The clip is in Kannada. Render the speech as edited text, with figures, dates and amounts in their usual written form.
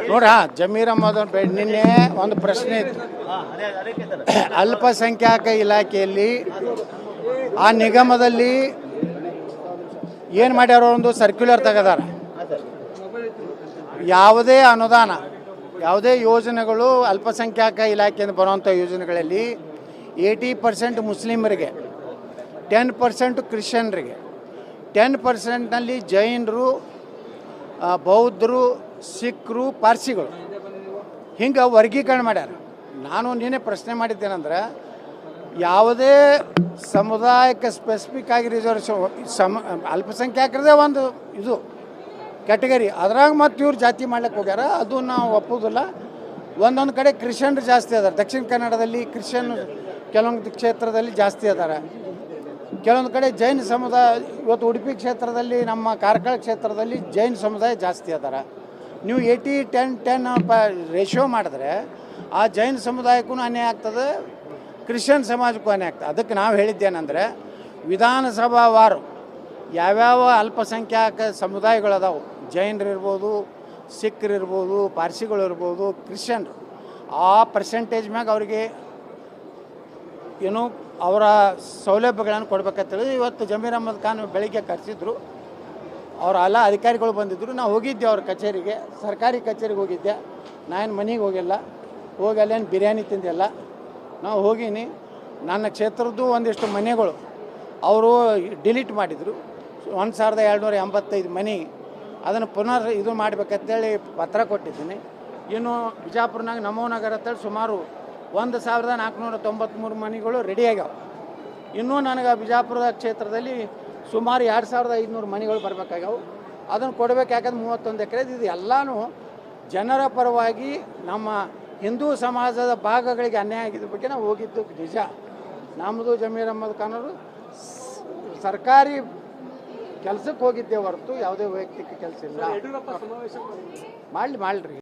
ನೋಡ್ರ ಜಮೀರ್ ಅಹಮದ್ ಅವ್ರ ನಿನ್ನೆ ಒಂದು ಪ್ರಶ್ನೆ ಇತ್ತು. ಅಲ್ಪಸಂಖ್ಯಾತ ಇಲಾಖೆಯಲ್ಲಿ ಆ ನಿಗಮದಲ್ಲಿ ಏನು ಮಾಡ್ಯಾರ, ಒಂದು ಸರ್ಕ್ಯುಲರ್ ತೆಗೆದಾರ. ಯಾವುದೇ ಅನುದಾನ, ಯಾವುದೇ ಯೋಜನೆಗಳು ಅಲ್ಪಸಂಖ್ಯಾತ ಇಲಾಖೆಯಿಂದ ಬರುವಂಥ ಯೋಜನೆಗಳಲ್ಲಿ 80% ಮುಸ್ಲಿಮರಿಗೆ, 10% ಕ್ರಿಶ್ಚಿಯನ್ರಿಗೆ, 10%ನಲ್ಲಿ ಜೈನರು, ಬೌದ್ಧರು, ಸಿಖ್ರು, ಪಾರ್ಸಿಗಳು, ಹಿಂಗೆ ವರ್ಗೀಕರಣ ಮಾಡ್ಯಾರ. ನಾನು ನಿನ್ನೆ ಪ್ರಶ್ನೆ ಮಾಡಿದ್ದೇನೆಂದ್ರೆ, ಯಾವುದೇ ಸಮುದಾಯಕ್ಕೆ ಸ್ಪೆಸಿಫಿಕ್ ಆಗಿ ರಿಸರ್ವೇಷನ್ ಅಲ್ಪಸಂಖ್ಯಾತರದೇ ಒಂದು ಇದು ಕ್ಯಾಟಗರಿ, ಅದ್ರಾಗ ಮತ್ತು ಇವ್ರು ಜಾತಿ ಮಾಡ್ಲಿಕ್ಕೆ ಹೋಗ್ಯಾರ. ಅದು ನಾವು ಒಪ್ಪೋದಿಲ್ಲ. ಒಂದೊಂದು ಕಡೆ ಕ್ರಿಶ್ಚಿಯನ್ರು ಜಾಸ್ತಿ ಅದಾರೆ. ದಕ್ಷಿಣ ಕನ್ನಡದಲ್ಲಿ ಕ್ರಿಶ್ಚಿಯನ್ ಕೆಲವೊಂದು ಕ್ಷೇತ್ರದಲ್ಲಿ ಜಾಸ್ತಿ ಅದಾರೆ. ಕೆಲವೊಂದು ಕಡೆ ಜೈನ ಸಮುದಾಯ, ಇವತ್ತು ಉಡುಪಿ ಕ್ಷೇತ್ರದಲ್ಲಿ, ನಮ್ಮ ಕಾರ್ಕಳ ಕ್ಷೇತ್ರದಲ್ಲಿ ಜೈನ ಸಮುದಾಯ ಜಾಸ್ತಿ ಅದಾರೆ. ನೀವು 80-10 ರೇಷಿಯೋ ಮಾಡಿದ್ರೆ ಆ ಜೈನ ಸಮುದಾಯಕ್ಕೂ ಅನ್ಯಾಯ ಆಗ್ತದೆ, ಕ್ರಿಶ್ಚಿಯನ್ ಸಮಾಜಕ್ಕೂ ಅನ್ಯಾಯ ಆಗ್ತದೆ. ಅದಕ್ಕೆ ನಾವು ಹೇಳಿದ್ದೇನೆಂದರೆ, ವಿಧಾನಸಭಾವಾರು ಯಾವ್ಯಾವ ಅಲ್ಪಸಂಖ್ಯಾತ ಸಮುದಾಯಗಳದಾವು, ಜೈನರಿರ್ಬೋದು, ಸಿಖ್ರಿರ್ಬೋದು, ಪಾರ್ಸಿಗಳಿರ್ಬೋದು, ಕ್ರಿಶ್ಚಿಯನ್ರು, ಆ ಪರ್ಸೆಂಟೇಜ್ ಮ್ಯಾಗ ಅವರಿಗೆ ಏನು ಅವರ ಸೌಲಭ್ಯಗಳನ್ನು ಕೊಡ್ಬೇಕಂತೇಳಿ ಇವತ್ತು ಜಮೀರ್ ಅಹಮದ್ ಖಾನ್ ಬೆಳಿಗ್ಗೆ ಕರೆಸಿದ್ರು. ಅವರ ಎಲ್ಲ ಅಧಿಕಾರಿಗಳು ಬಂದಿದ್ದರು. ನಾವು ಹೋಗಿದ್ದೆ ಅವ್ರ ಕಚೇರಿಗೆ, ಸರ್ಕಾರಿ ಕಚೇರಿಗೆ ಹೋಗಿದ್ದೆ. ನಾನು ಮನೆಗೆ ಹೋಗಿಲ್ಲ, ಹೋಗಿ ಅಲ್ಲೇನು ಬಿರಿಯಾನಿ ತಿಂದಿಲ್ಲ. ನಾವು ಹೋಗೀನಿ. ನನ್ನ ಕ್ಷೇತ್ರದ್ದು ಒಂದಿಷ್ಟು ಮನೆಗಳು ಅವರು ಡಿಲೀಟ್ ಮಾಡಿದರು. 1285 ಮನೆ, ಅದನ್ನು ಪುನರ್ ಇದು ಮಾಡಬೇಕಂತೇಳಿ ಪತ್ರ ಕೊಟ್ಟಿದ್ದೀನಿ. ಇನ್ನು ಬಿಜಾಪುರನಾಗ ನಮೋ ನಗರ ಅಂತೇಳಿ ಸುಮಾರು 1493 ಮನೆಗಳು ರೆಡಿ ಆಗ್ಯಾವ. ಇನ್ನೂ ನನಗೆ ಬಿಜಾಪುರದ ಕ್ಷೇತ್ರದಲ್ಲಿ ಸುಮಾರು 2500 ಮನೆಗಳು ಬರಬೇಕಾಗ್ಯಾವ. ಅದನ್ನು ಕೊಡಬೇಕು. ಯಾಕಂದ್ರೆ 31 ಎಕರೆ ಇದು ಎಲ್ಲನೂ ಜನರ ಪರವಾಗಿ ನಮ್ಮ ಹಿಂದೂ ಸಮಾಜದ ಭಾಗಗಳಿಗೆ ಅನ್ಯಾಯ ಆಗಿದ್ದ ಬಗ್ಗೆ ನಾವು ಹೋಗಿದ್ದು ನಿಜ. ನಮ್ಮದು ಜಮೀರ್ ಅಹಮದ್ ಖಾನ್ ಅವರು ಸರ್ಕಾರಿ ಕೆಲಸಕ್ಕೆ ಹೋಗಿದ್ದೆ ಹೊರತು ಯಾವುದೇ ವೈಯಕ್ತಿಕ ಕೆಲಸ ಇಲ್ಲ. ಮಾಡಲಿ